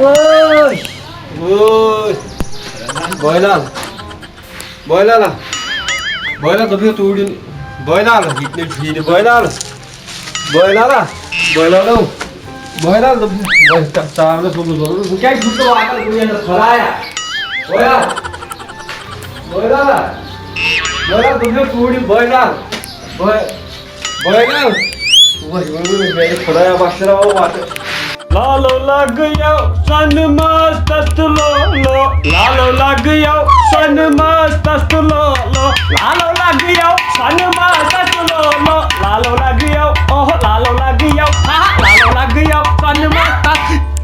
Woi. Woi. Boylan. Boylan. Boylan kapıyı tuğdun. Boylan. Gitne çiğdi boylan. Boylan. Boylan. Boylan da sağında solu. Bu kez bu da var bu yana saraya. Boylan. Boylan. Boylan kapıyı tuğdun boylan. Boylan. Vay vay saraya başlara o var. Lalo lag gaya sanma tastulolo. Lalo lag gaya sanma tastulolo. Lalo lag gaya sanma tastulolo. Lalo lag gaya oh lalo lag gaya ha lalo lag gaya sanma tast.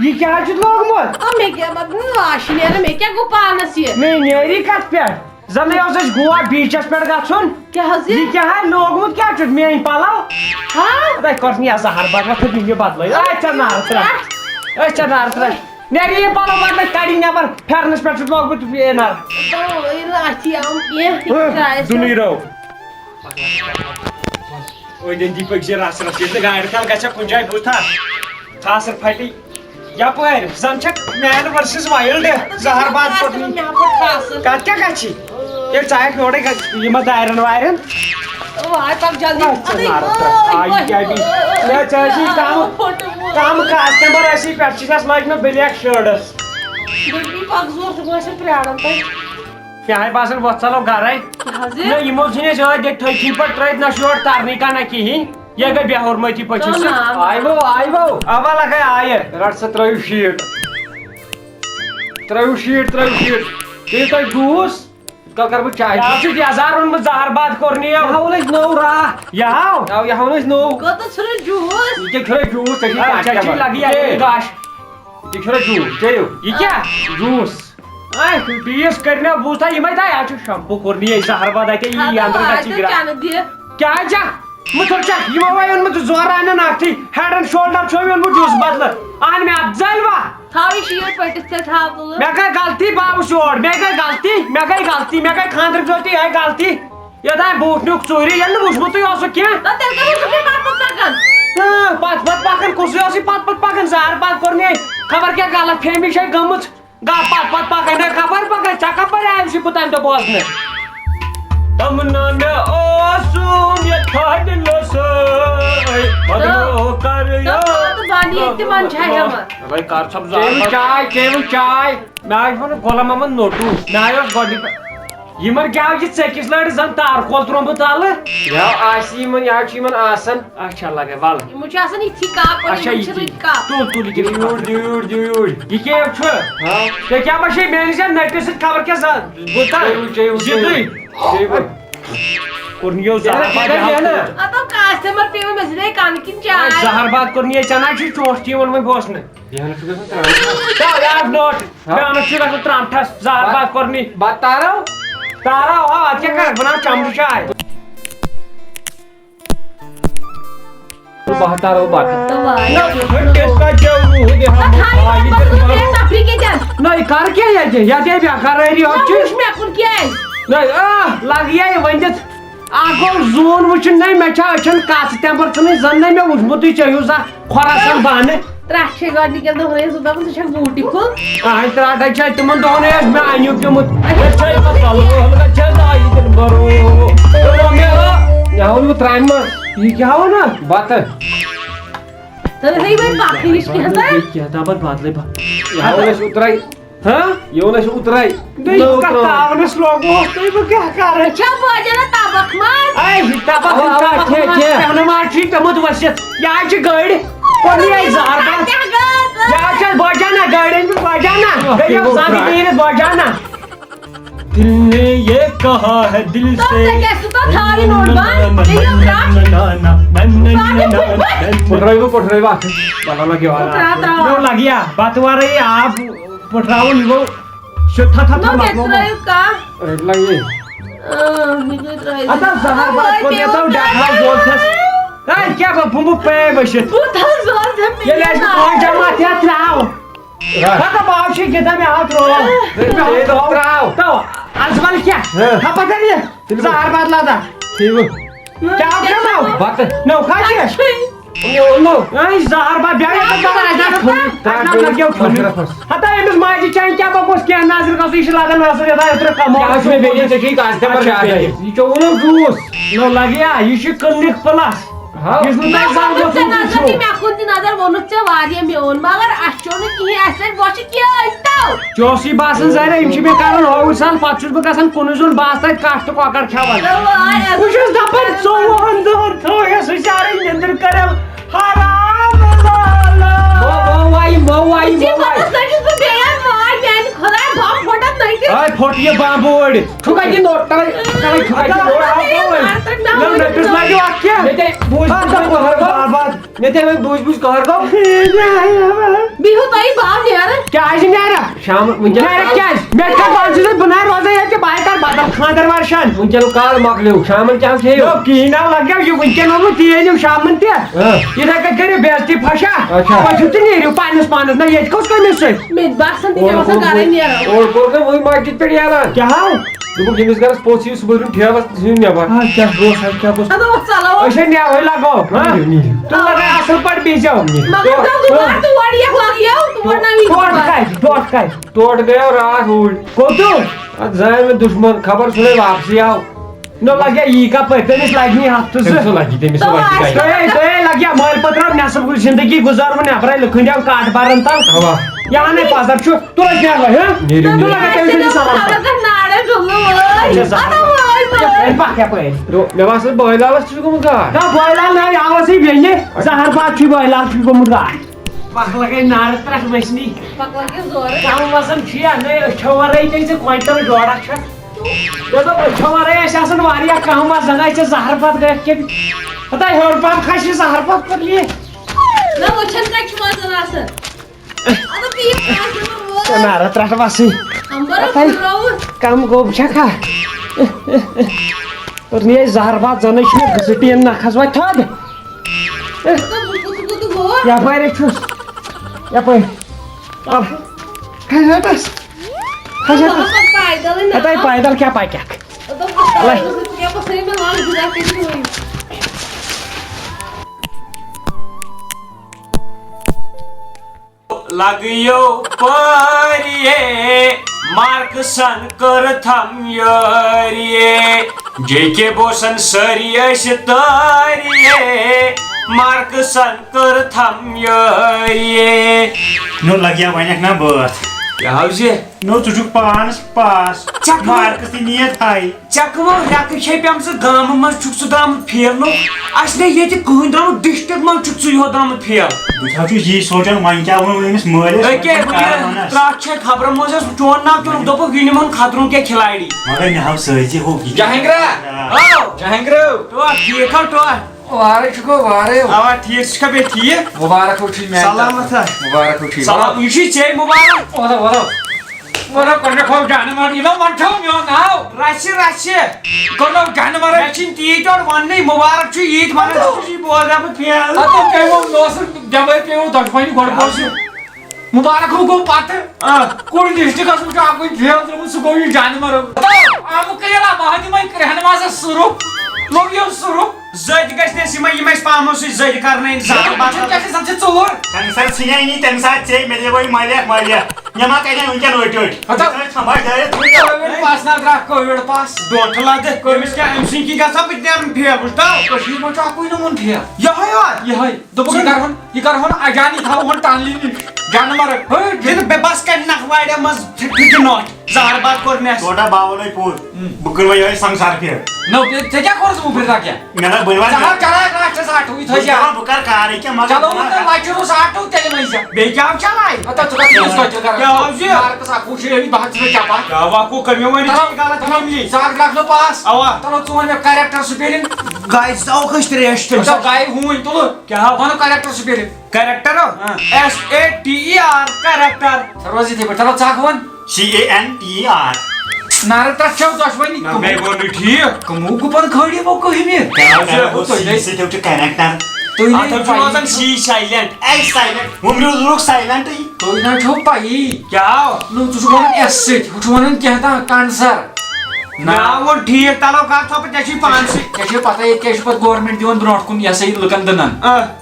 یہ کیا چھُ لوگمُت مے کیا لاش نیرا مے کیا گو پانس یہ مے نیری کتھ پٮ۪ٹھ زَنٕے اوس اَسہِ گوا بیٖچَس پٮ۪ٹھ گژھُن کیا حظ یہ کیا ہے لوگمُت کیٛاہ چھُ میٛٲنۍ پَلو ہاں تۄہہِ کوٚر یہِ زہر بدل تہٕ دِیِو بدلٲیِتھ أسۍ ژےٚ نارٕ ترٛاوِ أسۍ ژےٚ نارٕ ترٛاوِ نیرِ یہِ پَلو بدلٲیِتھ کَڑی نٮ۪بر پھٮ۪رنَس پٮ۪ٹھ چھُ لوگمُت یہِ نار لاٹھی آؤں کیا دُنٕے رو أنٛدۍ أنٛدی پٔکۍ رَس رَس ییٚلہِ نہٕ گاڑِ تَل گژھِ کُنہِ جایہِ بوٗزتھا ژھاسر پھٹی یپٲرۍ زن چھکھ مین ورسز وایلڈ زہر باد پھٹنی کتھ کیٛاہ گژھِ ییٚلہِ ژٕ ہٮ۪کھ یورے یِمن دارٮ۪ن وارٮ۪ن کم کسٹمر ٲسی پٮ۪ٹھٕ چھِ اَسہِ لٲگۍ مےٚ بلیک شٲٹس کیٛاہ باسان وۄتھ ژَلو گرے نہ یِمو ژھٕنۍ أسۍ ٲدۍ تھٔچی پٲٹھۍ ترٲیِتھ نہ چھُ یورٕ ترنٕے کانٛہہ نہ کِہینۍ یہ گٔے بےٚہُرمٔتی پٔچھِس آیوٕ اوا لگے آیہِ رٹ سا ترٲیِو شیٖٹ تُہۍ تۄہہِ جوٗس کل کر بہٕ چاے چھُ یزار اوٚنمُت زہر باد کوٚرنہِ یہِ ہاوُن اَسہِ نوٚو راتھ یہِ ہاوُن اَسہِ نوٚو جوس یہِ کیٛاہ کھیٚیِو جوٗس لگی گاش یہِ کھیٚو جوٗس چیٚیِو یہِ کیٛاہ جوٗس بیٚیِس کٔرنو بوٗزتھا یِمے تۄہہِ اَتھ چھُ شمپوٗ کوٚرنہِ یہِ زہر باد اَتے یی اندرٕ گژھِ کیٛاہ چھا مُتُر چھا یِمو وۄنۍ اوٚنمُت زورٕ اَنن اکھتُے ہیڈ اینڈ شولڈر چھو مےٚ اوٚنمُت جوٗس بدلہٕ اَن مےٚ اَتھ زٲلوا مےٚ گٔے غلطی بابہٕ شور مےٚ گٔے غلطی مےٚ گٔے خانٛدرٕ دۄہ تہِ یِہے غلطی یوٚتانۍ بوٗٹھ نیُک ژوٗرِ ییٚلہِ نہٕ وٕچھمُتٕے اوسُکھ کینٛہہ پتہٕ پکان کُسُے اوسُے پتہٕ پکان زہر باد کوٚرنہِ خبر کیٛاہ غلط فہمی چھے گٔمٕژ پتہٕ پکان خبر پکان ژےٚ کپٲرۍ آیوُے بہٕ تمہِ دۄہ بوزنہٕ تمنا مےٚ اوسُم یَتھا دِلہٕ سۭتۍ بدلو کر چیٚیِو چاے مےٚ آے ووٚن غلام محمد نوٹوٗ مےٚ آیہِ اوس گۄڈنِکۍ یِمن کیٛاہ آو یہِ ژٔکِس لٲڑِتھ زن تارکول تروومُت تلہٕ یہِ آسہِ یِمن یہِ چھُ یِمن آسان اچھا لگے ولہٕ اچھا یہِ تُل یوٗرۍ یہِ کیٛاہ چھُ ژےٚ کیٛاہ باسے میٲنِس یتھ نٔٹِس سۭتۍ خبر کیٛاہ زہر باد کوٚرنہِ ژےٚ نہ چھُے چوٹھ تی ووٚنمُے بہٕ اوسُس نہٕ نوٹ بیٛاکھ چھُ گژھُن ترٛامٹھس زہر باد کوٚرنہِ بتہٕ تارو اَتھ کیٛاہ کرکھ بناو چمچہٕ چاے بہٕ تارو نہ یہِ کر کیٛاہ ییٚتہِ ییٚتہِ بےٚقرٲری لگہِ یہِ ؤنِتھ اکھ گوٚو زوٗن وٕچھُن نَے مےٚ چھا أچھن کَژ تمبر ژھٕنٕنۍ زن نَے مےٚ وٕچھمُتٕے ژےٚ ہیوٗ سا کھۄرس بانہٕ ترٛاٹے چھے تِمن دۄہن ٲسۍ مےٚ اَنیُک دِمُت مےٚ ہاوُن بہٕ ترامہِ منٛز یہِ کیٛاہ ہاوُن نا بتہٕ کیٛاہ دپان بدلے یہِ ہاوُن اَسہِ اوترے یہِ اوٚن اَسہِ اوترے تاونس لوگُس تُہۍ بہٕ کیٛاہ کرٕ چھُے پیوٚمُت ؤسِتھ یہِ حظ چھِ گٲڑۍ کوٚرنہِ زہر باد یہِ حظ چھِ بٲجانا گٲڑۍ أنۍ مٕژ بٲجانا بیٚیہِ زنٛگ نیٖرِتھ بٲجانا دل نے یہ کہا ہے دل سے پٹھرٲیِو اَتھ بدل لگیا بتہٕ ورٲیی آب پٹھراوُن یہِ گوٚو زہر باد کوٚر یَتو ڈٮ۪کھا زولتھس کیٛاہ گوٚو بُمبہٕ پے ؤسِتھ ییٚلہِ اَسہِ پٲنٛژ جماعت ہٮ۪تھ ترٛاو باو چھِ گِنٛدان مےٚ آو ترٛاو ازمل کیٛاہ خبر کر یہِ زہر باد لدا کیٛاہ بتہٕ نو کھا زہر باد ہتا أمِس ماجہِ چانہِ کیٛاہ گوٚژھ کینٛہہ نظرِ گژھُن یہِ چھِ لگان نظر یہِ چھُ ووٚنُم جوٗس نو لگیا یہِ چھُ کٕلنِک پلس ژےٚ اوسُے باسان زرا یِم چھِ مےٚ کران ہووُر سان پتہٕ چھُس بہٕ گژھان کُنُے زوٚن بہٕ آسہٕ تتہِ کٹھ تہٕ کۄکر کھٮ۪وان بہٕ چھُس دپان 14 دۄہن تھٲیس ہُشارٕے نیٚنٛدٕر کٔرِم حرام پھوٚٹ یہِ بامبہٕ وٲڑِتھ مےٚ تہِ بوٗز کار گوٚو بِہِو تۄہہِ باو نیرٕ کیٛازِ نیرا شام وٕنکٮ۪ن کیٛازِ مےٚ کیٛاہ پانہٕ چھُس بہٕ نہ روزان ییٚتہِ بہٕ کر بدل خانٛدر ورشن وٕنکٮ۪ن کال مۄکلیو شامن کیٛاہ کھیٚیِو کِہیٖنۍ نہ لگیو یہِ وٕنکٮ۪ن اوٚنمُت تی أنِو شامن تہِ یِتھے کٔنۍ کٔرِو بے عزتی پھشا تُہۍ چھِو تہِ نیٖرِو پننِس پانس نہ ییٚتہِ کۄس کٔمِس سۭتۍ مےٚ تہِ باسان تہِ مےٚ باسان گرے نیرو اور کوٚر نہٕ وٕنۍ مسجد پٮ۪ٹھ یلان کیٛاہ حال دوٚپُکھ ییٚمِس گرس پوٚژھ یِیہِ صُبحٲے دیُن ٹھیکس ژھٕنِو نٮ۪بر کیٛاہ گوٚو کیٛاہ گوٚو اَدٕ وۄنۍ ژَلو أسۍ ہے نٮ۪وٕے لگو تُہۍ لگٲے اصٕل پٲٹھۍ بِہزیو مگر تور یَکھ لَگیو تور نہ توٹ گٔیو راتھ اوٗرۍ کوٚدُو اتھ زانہِ مےٚ دُشمن خبر سُہ نَے واپسی آو نہ لگیا یی کپٲرۍ تٔمِس لگہِ نہٕ ہفتہٕ زٕ لگی تٔمِس تۄہے لگیا مٲلۍ پٔترو نٮ۪صٕف زندگی گُزٲرمٕژ نٮ۪برے لُکھٕنٛدیو کاٹ برن تل یعنی پزر چھُ تُل أسۍ نیرو تُل لگا تٔمِس پکھ یپٲرۍ مےٚ باسان بٲلالس تہِ چھُ گوٚمُت گاڈ نہ بٲلال نہ آوسٕے بیٚنہِ زہر باد چھُ بٲلال چھُ گوٚمُت گاڈ پکھ لگے نارس پٮ۪ٹھ وٕسنی پَتہٕ لَگیو زورٕ کم وزن چھُ یا نٔے أچھو ورٲے ژےٚ ژٕ کوینٹل ڈوڑا چھکھ مےٚ دوٚپ أچھو ورٲے ٲسۍ آسان واریاہ کم وزن آسہِ ژےٚ زہر پتہٕ گٔیکھ کِنۍ پتہ ہیوٚر پہم کھسہِ زہر پتہٕ کٔر یہِ نہ وٕچھان کَتہِ چھُ وزن آسان اَدٕ بیٚیہِ نارٕ ترٛٹھ وسٕے کم گوٚب چھکھا اور نیے زہر بات زنٕے چھُ مےٚ گٔژھٹیٖن نکھس وۄنۍ تھوٚد یپٲرۍ چھُس یپٲرۍ کھسیٚتس ہتے پیدل کیٛاہ پککھ لگیو پٲریے مارکسن کٔر تھم یٲریے جے کے بوسن سٲری ٲسۍ تٲریے مارکسن کٔر تھم یٲریے نو لگیا وۄنۍ نہ بٲتھ کیٛاہ حظ یہِ نو ژٕ چھُکھ پانس پاس مارکس تہِ نِیتھ ہاے ژےٚ کٕمو رٮ۪کہٕ چھے پیمژٕ گامہٕ منٛز چھُکھ ژٕ درٛامُت پھیرنُک اَسہِ نے ییٚتہِ کٕہٕنۍ درٛامُت ڈسٹرک منٛز چھُکھ ژٕ یوت درٛامُت پھیر بہٕ حظ چھُس یی سونٛچان وۄنۍ کیٛاہ ووٚن أمِس مٲلِس أکیٛاہ ترٛٹھ چھے خبرن منٛز ٲس چون ناو تُلُکھ دوٚپُکھ یہِ نِمون خطروں کے کھِلاڑی مگر مےٚ ہاو سۭتۍ ہُہ ٹھیٖک ہو ٹوٹھ وارے شُکر وارے اوا ٹھیٖک ژٕ چھُکھا بیٚیہِ ٹھیٖک مُبارک ہو ٹھیٖک سلامت ہا مُبارک ہو ٹھیٖک سلام یہِ چھُے ژےٚ مُبارک رچھِ جانور چھِنہٕ تیٖتۍ یورٕ وننٕے مُبارک چھُ ییٖتۍ ونان ژٕ بوزان بہٕ پھیرٕ مُبارک ہو گوٚو پتہٕ کوٚر ڈسٹرکس منٛز چھُ اکُے فیل ترٛوومُت سُہ گوٚو یہِ جانور آمُت کٔرِلا مہدی وۄنۍ رہنمازس سُرُف لوٚگ یِم سُرُف زٔدۍ گژھِ نہٕ یِمے یِم اَسہِ پامو سۭتۍ زٔدۍ کرنٲوِن زن چھِ ژور تمہِ ساتہٕ ژھٕنیے نی تمہِ ساتہٕ ژےٚ مےٚ دِوے مٲلِیہ مےٚ ما کَرے وٕنکٮ۪ن پاس نہ درٛاکھ کووِڈ پاس ڈوٹھٕ لدٕ أمِس کیٛاہ أمۍ سٕنٛدۍ کِنۍ گژھان بہٕ تہِ نیرُن پھیل وٕچھتو کٔشیٖرِ منٛز چھُ اکُے نوٚمُن فیل یِہوے یوت یِہوے دوٚپُکھ یہِ کرہون اجانی تھاوہون ٹنلہِ نِش جانور بہٕ بس کَڑِ نکھ واڑٮ۪و منٛز پھِٹہِ نوٚٹھ زہر باد کوٚر مےٚ ٹوٹا باولے پوٗر بہٕ کٔر وۄنۍ یِہوے سنسار پھِر نو ژےٚ کیٛاہ کوٚرُتھ مُبرزا کیٛاہ مےٚ نہ بہٕ ژٕ چلاکھ لاسٹس آٹوٗ یہِ تھٲیزِ بہٕ کرٕ کارٕے کینٛہہ چلو لچہِ روٗس آٹوٗ تیٚلہِ ؤنۍ زِ بیٚیہِ کیٛاہ چلاے مارکس اکوُہ چھُ بہٕ حظ چھُس چپا کیٛاہ واقعہٕ کٔر مےٚ وۄنۍ غلط ژٕ حظ درٛاکھ نہٕ پاس اوا چلو ژٕ وَن مےٚ کریکٹر سپیلنگ گایہِ ژٕ کٔش ترٛیش تٔمۍ ژٕ گایہِ ہوٗنۍ تُلہٕ کیٛاہ وَنو character spelling character SATER character ژٕ روز یِتھٕے پٲٹھۍ چلو ژٕ ہکھ وَن CANTER نارٕ ترٛٹھ چھو دۄشوٕنی مےٚ ووٚن نہٕ ٹھیٖک کٕمو گُپن کھٲڑی یِمو کٔہمہِ سۭتۍ چھُ کنیکٹر تُہۍ اتھ چھُ روزان C سایلنٹ سایلنٹ وُمریو لوٚگ سایلنٹٕے تُہۍ نہ چھو پایی کیٛاہ نو ژٕ چھُکھ ونان S سۭتۍ ہُہ چھُ ونان کینٛہہ تام کنسر مےٚ ووٚن ٹھیٖک تلو کر تھوٚو بہٕ ژےٚ چھُے پانسٕے ژےٚ چھے پتہ ییٚتہِ کیٛاہ چھُ پتہٕ گورمینٹ دِوان برونٛٹھ کُن یہِ ہسا یہِ لُکن دٕنن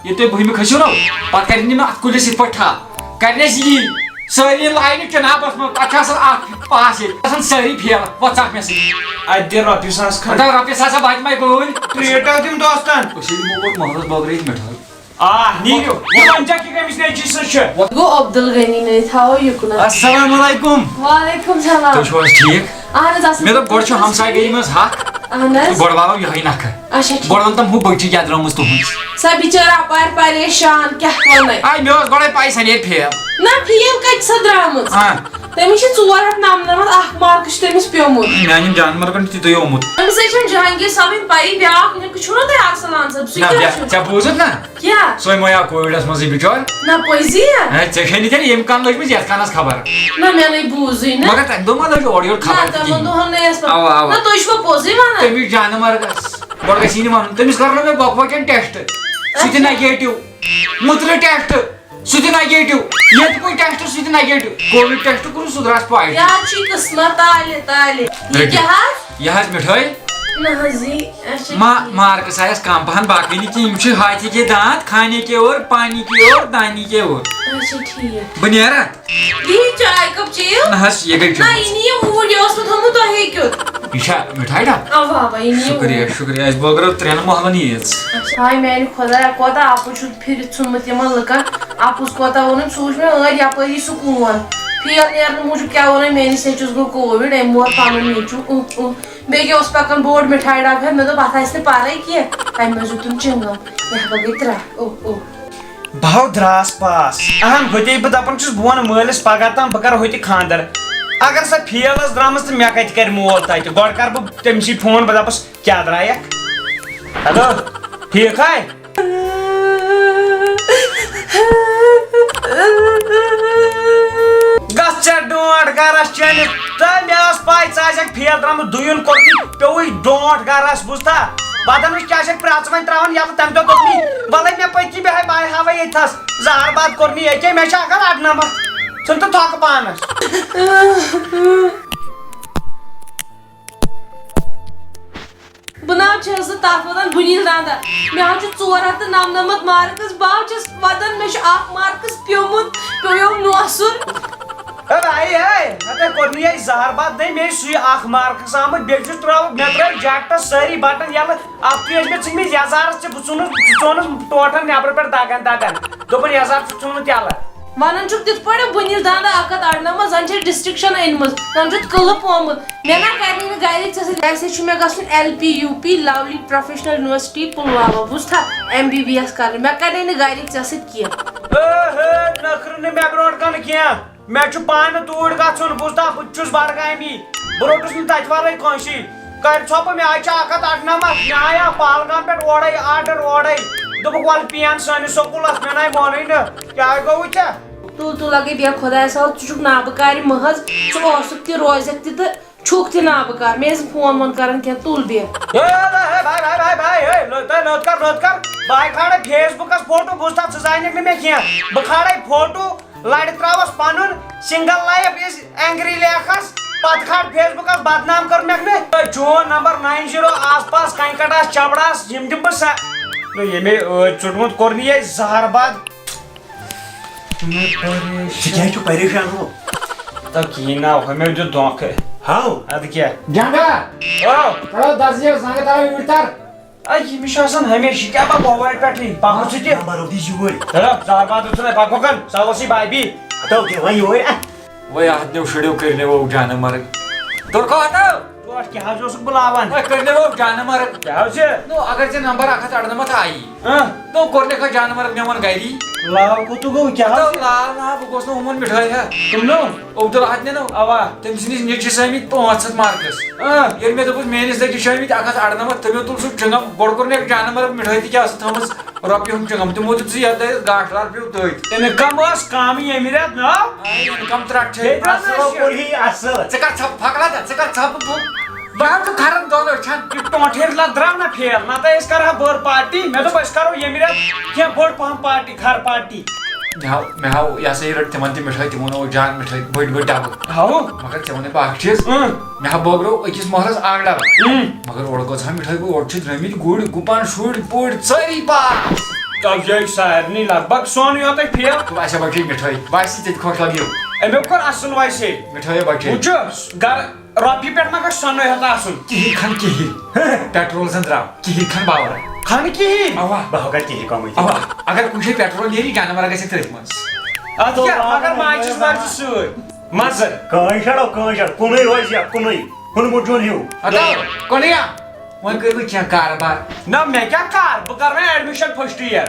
ییٚلہِ تُہۍ بٔہمہِ کھٔسِو نہ پتہٕ کرن یِم اتھ کُلِس یِتھ پٲٹھۍ ٹھپ کرن اَسہِ یی سٲری لاینہِ چِنابس منٛز پتہٕ چھُ آسان اکھ پاس ییٚتہِ آسان سٲری فیل وۄتھ ژکھ مےٚ سۭتۍ اتہِ دِ رۄپیہِ ساس کھنڈ رۄپیہِ ساسا بچہِ مے گٲڑۍ ٹرٛیٖٹو دِم دوستن أسۍ یِمو کوٚر محلس بٲگرٲیِتھ مِٹھٲے نیٖرِو یہِ وۄنۍ ژےٚ کہِ کٔمِس نیچی سۭتۍ چھُ گوٚو عبدالغنی نے تھاوو یُکُن السلام علیکم وعلیکُم سلام تُہۍ چھِو حظ ٹھیٖک اہن حظ اصل مےٚ دوٚپ گۄڈٕ چھُ ہمساے گٔری منٛز حق اہن حظ گۄڈٕ والو یِہوے نکھٕ اچھا گۄڈٕ ووٚن تٔم ہُہ بٔچی کیٛاہ درٛٲمٕژ تُہٕنٛز سۄ بِچٲر اپارِ پریشان کیٛاہ وَنے آے مےٚ اوس گۄڈے پاے سۄ نیرِ فیل نہ فیل کَتہِ چھِ سۄ درٛامٕژ تٔمِس چھِ 499 مارکٕس چھِ تٔمِس پیوٚمُت میانٮ۪ن جانورن تہِ آمُت أمِس حظ چھَنہٕ جہانگیٖر صٲبٕنۍ پَیی بیٛاکھ چھُو نا تۄہہِ اَرسلان صٲب سُہ کیٛاہ چھُ ژےٚ بوٗزُتھ نا کیٛاہ سۄے مویا کووِڈس منٛزٕے بِچور نہ پٔزی ژےٚ چھے نہٕ تیٚلہِ ییٚمہِ کَن لٔجمٕژ یَتھ کَنس خبر نہ مےٚ نَے بوٗزٕے نہٕ مگر تَمہِ دۄہ ما لٔج اورٕ یورٕ نہ خبر تِمن دۄہن نَے ٲس اَوا اَوا نہ تُہۍ چھُوا پوٚزٕے وَنان تٔمِس جانور گۄڈٕ گژھِ یی نہٕ وَنُن تٔمِس کَرنو مےٚ بۄکہٕ ٹیسٹ سُہ تہِ نَگیٹِو مُترٕ ٹیسٹ سُہ تہِ نَگیٹِو ییٚتہِ کُنہِ ٹیسٹ سُہ تہِ نَگیٹِو کووِڈ ٹیسٹ کوٚرُن سُہ درٛاس پازِٹِو یہِ حظ چھُے قٕسمت تالہِ تالہِ یہِ کیٛاہ حظ یہِ حظ مِٹھٲے نہ حظ یی اچھا مارکس آیس کم پہن باقی نہٕ کینٛہہ یِم چھِ ہاتھِ کے دانت کھانے کے اور پانی کے اور دانی کے اور اچھا ٹھیٖک بہٕ نیرا دِیِو چاے کپ چیٚیِو نہ حظ یہِ گٔے نہ یہِ نِیِو اوٗرۍ یہِ اوس نہٕ تھوٚمُت تۄہہِ ہیٚکِو یہِ چھا مِٹھاے ڈب اوا اوا یہِ نِیِو شُکریہ شُکریہ أسۍ بٲگرو 3 محلن عیٖژ ہاے میانہِ خۄدایا کوتاہ اَپُز چھُ پھِرِتھ ژھُنمُت یِمن لُکن اَپُز کوتاہ ووٚنُن سُہ وٕچھ مےٚ ٲدۍ یپٲری سُہ کون فیل نیرنہٕ موٗجوٗب کیٛاہ ووٚنُن میٲنِس نیٚچوِس گوٚو کووِڈ أمۍ مور پنُن نیٚچوٗ بیٚیہِ کیٛاہ اوس پکان بوٚڑ مِٹھایہِ ڈبہٕ ہٮ۪تھ مےٚ دوٚپ اتھ آسہِ نہٕ پرے کینٛہہ تمہِ منٛز دیُتُن چِنٛگم یتھ گٔے 3 بہو دراس پاس اہم ہوتے بہٕ دپان چھُس بہٕ وَنہٕ مٲلِس پگاہ تام بہٕ کرٕ ہوتہِ خاندر اگر سۄ فیل ٲس درٛامٕژ تہٕ مےٚ کتہِ کرِ مول تتہِ گۄڈٕ کرٕ بہٕ تٔمسٕے فون بہٕ دپس کیٛاہ درٛایکھ ہیلو ٹھیٖک ہاے گژھ ژےٚ ڈونٛٹھ گرس چٲنِس تہٕ مےٚ ٲس پاے ژٕ آسکھ فیل درٛامُت دوٚیُن کوٚرمُت پیوٚوُے ڈونٛٹھ گرس بوٗزتھا پتہٕ وٕچھ کیٛاہ چھکھ پرٛٮ۪ژٕ وۄنۍ تراوان یَلہٕ تمہِ دۄہ دوٚپ مےٚ وَلے مےٚ پٔتۍ بیٚہے بہٕ ہاوے ییٚتہِ تھس زہر باد کوٚر مےٚ ییٚکیٛاہ مےٚ چھِ 198 ژھٕن تہٕ تھۄکہٕ پانس بہٕ نہ حظ چھَس نہٕ تتھ وَدان بُنیل داندا مےٚ حظ چھُ 499 مارکٕس بہٕ حظ چھَس وَدان مےٚ چھُ 1 مارکٕس پیوٚمُت پیوٚیوم نوسُن مےٚ کوٚر نہٕ یہِ زہر باد نَے مےٚ چھُ سُے 1 مارکٕس آمُت بیٚیہِ چھُس ترٛٲوٕکھ مےٚ ترٛٲوۍ جاکٹس سٲری بٹن یَلہٕ اکھ ٲسۍ مےٚ ژھٕنمٕتۍ یزارس تہِ بہٕ ژھُنُس ٹوٹل نیبرٕ پٮ۪ٹھ دگن دوٚپُن یزار چھُکھ ژھُنمُت یَلہٕ وَنان چھُکھ تِتھ پٲٹھۍ بُنیل داندا 198 زن چھِ ڈسٹرکشن أنمٕژ زن چھُتھ قٕلہٕ پومُت مےٚ نہ کرِ نہٕ گرِکۍ ژےٚ سۭتۍ ویسے چھُ مےٚ گژھُن LPUP Lovely Professional University Pulwama بوٗزتھا MBBS کرٕنۍ مےٚ کرے نہٕ گرِکۍ ژےٚ سۭتۍ کینٛہہ نٔکھرٕ نہٕ مےٚ برونٛٹھ کَنہٕ کینٛہہ مےٚ چھُ پانہٕ توٗرۍ گژھُن بوٗزتھا بہٕ چھُس بڈگامی بہٕ روٚٹُس نہٕ تتہِ ورٲے کٲنٛسے کرِ ژھۄپہٕ مےٚ حظ چھِ 198 مےٚ آیا پہلگام پٮ۪ٹھ اورے آرڈر اورے دوٚپُکھ وَلہٕ پِین سٲنِس سکوٗلس مےٚ نَے مونُے نہٕ کیٛاہ گوٚوُے ژےٚ تُل لگے بیٚیہِ خۄدایس حوال ژٕ چھُکھ نابٕکارِ محض ژٕ اوسُکھ تہِ روزکھ تہِ تہٕ چھُکھ تہِ نابٕکار مےٚ ٲسۍ فون وون کران کینٛہہ تُل بیٚیہِ رٔت کر بہٕ کھالے فیس بُکس فوٹو بوٗزتھا ژٕ زانکھ نہٕ مےٚ کینٛہہ بہٕ کھالے فوٹو لرِ تراوس پنُن سنگل لایف از اینگری لیکھس پتہٕ کھال فیس بُکس بدنام کٔرمکھ نہٕ جون نمبر 90 آس پاس کنکٹس چبڑس یِم دِمہٕ بہٕ سا ییٚمے ٲدۍ ژوٚٹمُت کوٚر نہٕ یہِ زہر باد ژٕ کیٛازِ چھُکھ پریشان ہو کِہیٖنۍ نا ہُمو دیُت دھونٛکھٕ ہاو اَدٕ کیٛاہ ییٚمِس چھُ آسان ہمیشہٕ کیٛاہ بہٕ موبایل پٮ۪ٹھٕے پکُن سُہ تہِ نمبر دی یور زہر باد ژھٕنَے پکُن سۄ اوسُے بابی ہتو کیٛاہ وۄنۍ یور وۄنۍ اتھ شُریو کٔرنو جانمرگ تُرکو ہتو ٹوٹھ کیٛاہ حظ اوسُکھ بہٕ لاوان کٔرنو جانمرگ کیٛاہ حظ چھِ اگر ژےٚ نمبر 198 آیی کوٚرنکھ جانمرگ مےٚ ووٚن گری لاو کوٚتُے گوٚو کیٛاہ حظ لال نا بہٕ گوٚژھ نہٕ ہُمن مِٹھٲے ہا کٕمنو عبدالحد نِنو اوا تٔمۍ سٕنٛدِس نیٚچوِس آمٕتۍ 500 مارکس ییٚلہِ مےٚ دوٚپُس میٲنِس نیٚچوِس چھِ آمٕتۍ 198 تٔمۍ تُل سُہ چِنگم گۄڈٕ کوٚرنکھ جانمرگ مِٹھٲے تہِ کیٛاہ ٲسٕکھ تھٲومٕژ رۄپیہِ ہُنٛد چِنگم تِمو دیُت سُہ یتھ ٲسۍ گاش لال پیوٚو تٔتھۍ اِنکم ٲس کم ییٚمہِ رٮ۪تہٕ نو اِنکم 3 چھے اصل پوٚرہی اصل ژٕ کر ژھپ پھکلا ژٕ کر ژھپ بہٕ ہٮ۪کہٕ کھرن دۄن أچھن یہِ ٹونٛٹھِر لَت درٛاو نا فیل نتہٕ أسۍ کرہاو بٔڑ پارٹی مےٚ دوٚپ أسۍ کرو ییٚمہِ رٮ۪تہٕ کینٛہہ بٔڑ پہم پارٹی خر پارٹی مےٚ ہاو یہِ ہسا یہِ رٔٹ تِمن تہِ مِٹھٲے تِمو نوو جان مِٹھٲے بٔڑۍ بٔڑۍ ڈبہٕ ہاو مگر ژےٚ ووٚنُے بہٕ اکھ چیٖز مےٚ ہا بٲگرو أکِس مۄہرس اکھ ڈبہٕ مگر اورٕ کۭژاہ مِٹھٲے گوٚو اورٕ چھِ درٛٲمٕتۍ گُرۍ گُپن شُرۍ پُرۍ سٲری پاس یہِ سارنٕے لگ بگ سونُے یوتٕے فیل ویسے بچے مِٹھٲے ویسے ژےٚ تہِ خۄش لگیو امیُک کوٚر اصٕل ویسے مِٹھٲے بچے وٕچھ گرٕ رۄپیہِ پٮ۪ٹھ ما گژھِ سۄنٕے ہیٚتھ آسُن کِہیٖنۍ کھن کِہیٖنۍ پیٹرول زن درٛاو کِہیٖنۍ کھن باور کھنہٕ کِہیٖنۍ اوا بہٕ ہٮ۪کہٕ تیٚلہِ کمٕے اوا اگر کُنہِ جایہِ پیٹرول نیری جانور گژھِ تٔتھۍ منٛز ادٕ کیٛاہ مگر ماجہِ چھُس وَرزِ سۭتۍ مزٕ کٲنۍ چھڑو کٲنۍ چھڑ کُنُے روزِ کُنُے ہُنمُت جون ہیوٗ کۄنیا وۄنۍ کٔرِو کینٛہہ کاربار نہ مےٚ کیٛاہ کر بہٕ کرٕ وۄنۍ ایڈمِشن فٔسٹ یِیر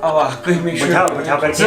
اوا کہمی شو بچھاو کر کے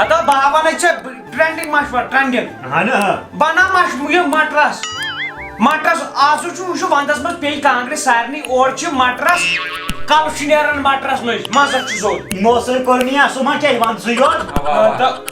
ہتا باوا نے ٹرینڈنگ مشور ٹرینڈنگ ہاں نا بنا مش یہ مٹرس مٹرس آسو چھ وندس مز پی کانگرِ سارنی اور چھ مٹرس کل چھ نیران مٹرس مز مزہ چھ زور موسم کورنیا سو ما چھ وان سو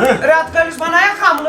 رات کالس بنایا کھمل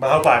بہو پاڑ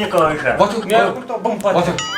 یہ کوش ہے وتو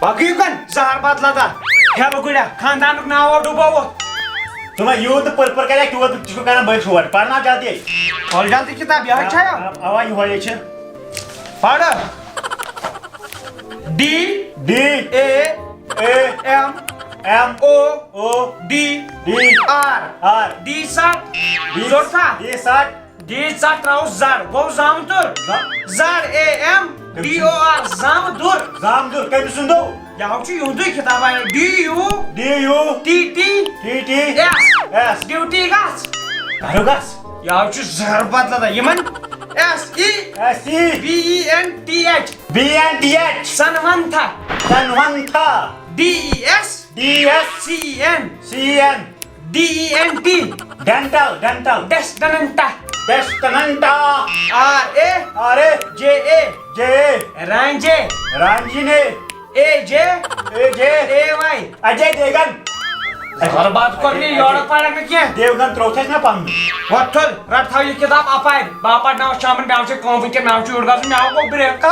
باقی کن زہر بات لدا ہیلو گڑا خاندانک ناو ڈوبو تم یوت پر کرے کہ وہ چھ کرنا بے چھوڑ پڑھنا چاہتی ہے اور جلدی کتاب یہ چھایا اوا یہ ہوئے چھ پڑھ D D A A M M O O D D R R D سات زورتا ڈی سات ڈی سات راو زار گو زامتر زار A M D O R زامتر زامدور کمی سندو یہ چھ یوندی کتاب ہے D U D U T T T T S S duty گاس کارو گس یہ چھ زہر بات لدا یمن S E S C B E N T H B N T H سنونتھا سنونتھا D E S D S C E N C N D E N T dental dental ڈیسٹننٹا ڈیسٹننٹا R A R J A J رانجے رانجینے A J A J A Y Ajay دیگن اور بات کرنی Europe پڑھا کہ کیا دیوگن تروتھس نہ پن وتھل رٹ تھو یہ کتاب اپائر باپا ناو شامن میاو چھ کام ونکن میاو چھ اڑ گژھُن میاو گو بریک